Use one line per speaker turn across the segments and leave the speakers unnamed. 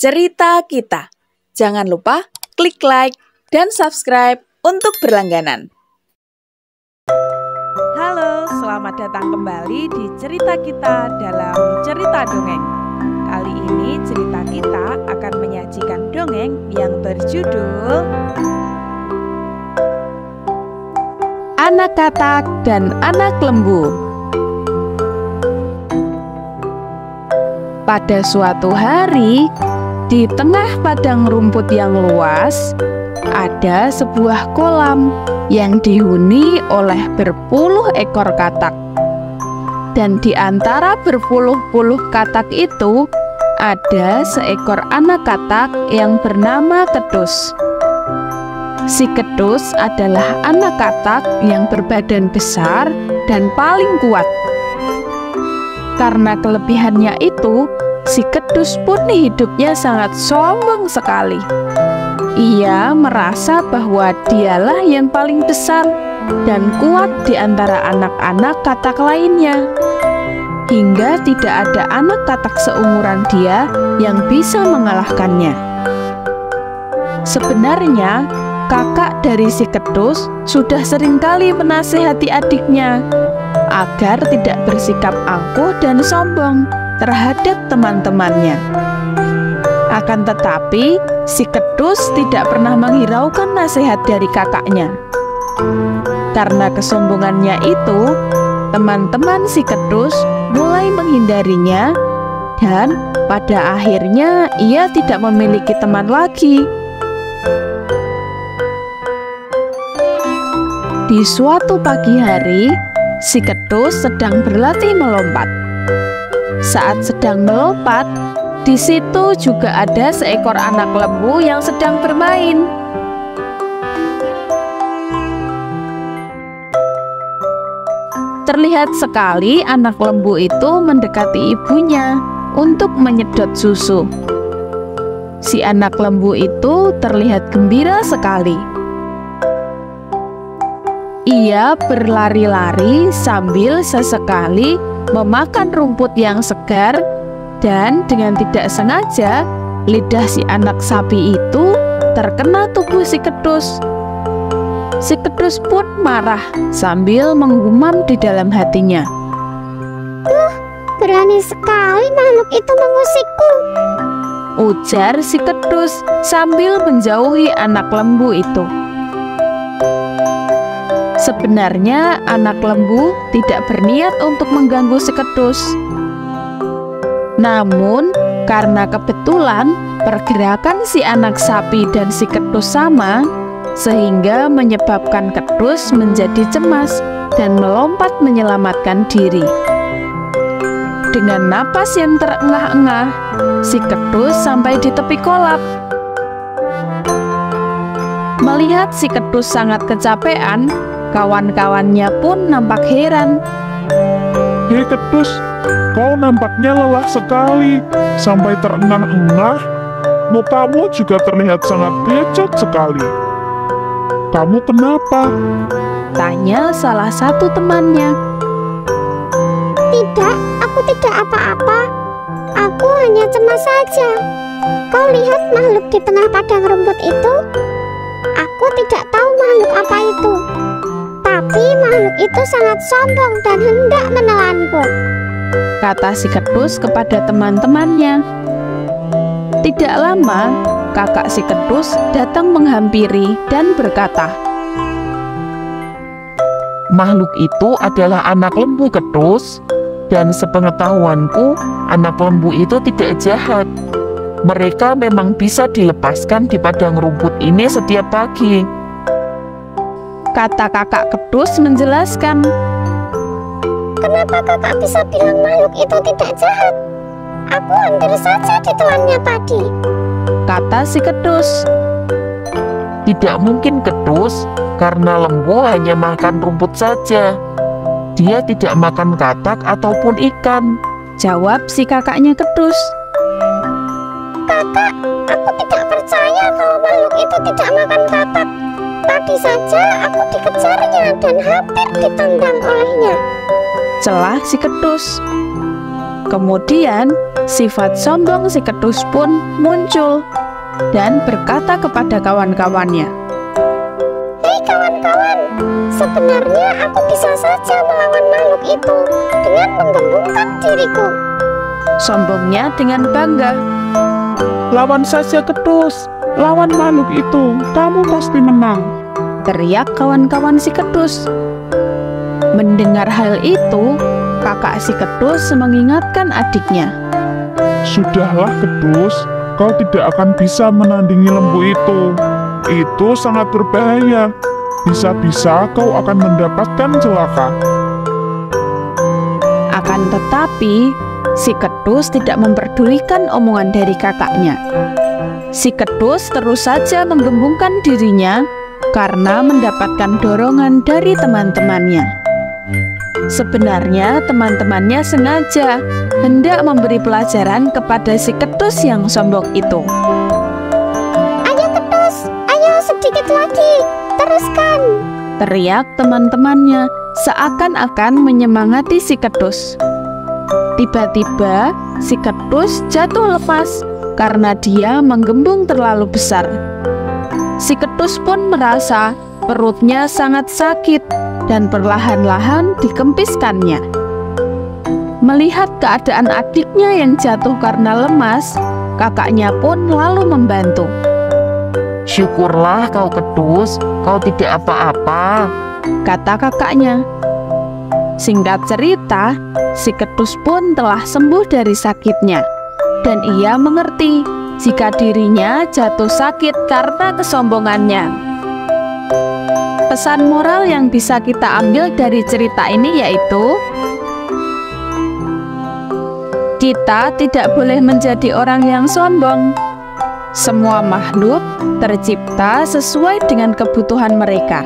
Cerita Kita. Jangan lupa klik like dan subscribe untuk berlangganan. Halo, selamat datang kembali di Cerita Kita dalam Cerita Dongeng. Kali ini cerita kita akan menyajikan dongeng yang berjudul Anak Katak dan Anak Lembu. Pada suatu hari, di tengah padang rumput yang luas, ada sebuah kolam yang dihuni oleh berpuluh ekor katak. Dan di antara berpuluh-puluh katak itu, ada seekor anak katak yang bernama Kedus. Si Kedus adalah anak katak yang berbadan besar dan paling kuat. Karena kelebihannya itu, si Kedus pun hidupnya sangat sombong sekali. Ia merasa bahwa dialah yang paling besar dan kuat di antara anak-anak katak lainnya. Hingga tidak ada anak katak seumuran dia yang bisa mengalahkannya. Sebenarnya, kakak dari si Kedus sudah seringkali menasihati adiknya agar tidak bersikap angkuh dan sombong terhadap teman-temannya. Akan tetapi, si Kedus tidak pernah menghiraukan nasihat dari kakaknya. Karena kesombongannya itu, teman-teman si Kedus mulai menghindarinya dan pada akhirnya ia tidak memiliki teman lagi. Di suatu pagi hari, si Kedus sedang berlatih melompat. Saat sedang melompat, di situ juga ada seekor anak lembu yang sedang bermain. Terlihat sekali anak lembu itu mendekati ibunya untuk menyedot susu. Si anak lembu itu terlihat gembira sekali. Ia berlari-lari sambil sesekali memakan rumput yang segar, dan dengan tidak sengaja lidah si anak sapi itu terkena tubuh si Kedus. Si Kedus pun marah sambil menggumam di dalam hatinya.
Berani sekali makhluk itu mengusikku,
ujar si Kedus sambil menjauhi anak lembu itu. Sebenarnya anak lembu tidak berniat untuk mengganggu si Kedus. Namun, karena kebetulan pergerakan si anak sapi dan si Kedus sama, sehingga menyebabkan Kedus menjadi cemas dan melompat menyelamatkan diri. Dengan napas yang terengah-engah, si Kedus sampai di tepi kolam. Melihat si Kedus sangat kecapean, kawan-kawannya pun nampak heran.
Hei Kedus, kau nampaknya lelah sekali, sampai terengah-engah. Mukamu juga terlihat sangat becek sekali. Kamu kenapa?
Tanya salah satu temannya.
Tidak, aku tidak apa-apa. Aku hanya cemas saja. Kau lihat makhluk di tengah padang rumput itu? Aku tidak tahu makhluk apa itu. Tapi makhluk itu sangat sombong dan hendak menelanku,
kata si Kedus kepada teman-temannya. Tidak lama, kakak si Kedus datang menghampiri dan berkata,
makhluk itu adalah anak lembu Kedus, dan sepengetahuanku anak lembu itu tidak jahat. Mereka memang bisa dilepaskan di padang rumput ini setiap pagi,
kata kakak Kedus menjelaskan.
Kenapa kakak bisa bilang makhluk itu tidak jahat? Aku hampir saja ditelannya tadi,
kata si Kedus.
Tidak mungkin Kedus, karena lembu hanya makan rumput saja. Dia tidak makan katak ataupun ikan,
jawab si kakaknya Kedus.
Kakak, aku tidak percaya kalau makhluk itu tidak makan katak. Tadi saja aku dikejarnya dan hampir ditendang olehnya,
celah si Kedus. Kemudian sifat sombong si Kedus pun muncul dan berkata kepada kawan-kawannya,
Hei kawan-kawan, sebenarnya aku bisa saja melawan makhluk itu dengan menggembungkan diriku.
Sombongnya dengan bangga.
Lawan saja Kedus, lawan makhluk itu, kamu pasti menang.
Teriak kawan-kawan si Kedus. Mendengar hal itu, kakak si Kedus mengingatkan adiknya.
Sudahlah Kedus, kau tidak akan bisa menandingi lembu itu. Itu sangat berbahaya. Bisa-bisa kau akan mendapatkan celaka.
Akan tetapi, si Kedus tidak memperdulikan omongan dari kakaknya. Si Kedus terus saja menggembungkan dirinya karena mendapatkan dorongan dari teman-temannya. Sebenarnya teman-temannya sengaja hendak memberi pelajaran kepada si Kedus yang sombong itu.
Ayo Kedus, ayo sedikit lagi, teruskan.
Teriak teman-temannya seakan-akan menyemangati si Kedus. Tiba-tiba si Kedus jatuh lepas karena dia menggembung terlalu besar. Si Kedus pun merasa perutnya sangat sakit dan perlahan-lahan dikempiskannya. Melihat keadaan adiknya yang jatuh karena lemas, kakaknya pun lalu membantu.
Syukurlah kau Kedus, kau tidak apa-apa,
Kata kakaknya. Singkat cerita, si Kedus pun telah sembuh dari sakitnya, dan ia mengerti jika dirinya jatuh sakit karena kesombongannya. Pesan moral yang bisa kita ambil dari cerita ini yaitu, kita tidak boleh menjadi orang yang sombong. Semua makhluk tercipta sesuai dengan kebutuhan mereka.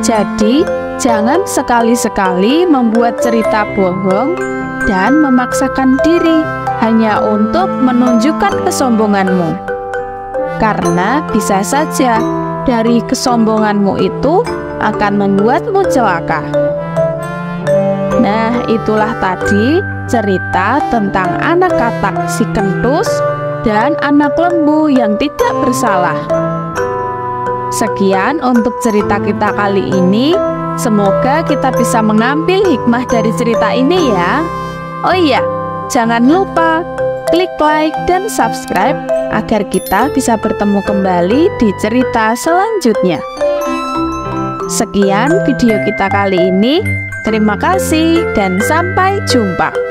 Jadi, jangan sekali-sekali membuat cerita bohong dan memaksakan diri hanya untuk menunjukkan kesombonganmu. Karena bisa saja dari kesombonganmu itu akan membuatmu celaka. Nah, itulah tadi cerita tentang anak katak si Kedus dan anak lembu yang tidak bersalah. Sekian untuk cerita kita kali ini. Semoga kita bisa mengambil hikmah dari cerita ini ya. Oh iya, jangan lupa klik like dan subscribe agar kita bisa bertemu kembali di cerita selanjutnya. Sekian video kita kali ini. Terima kasih dan sampai jumpa.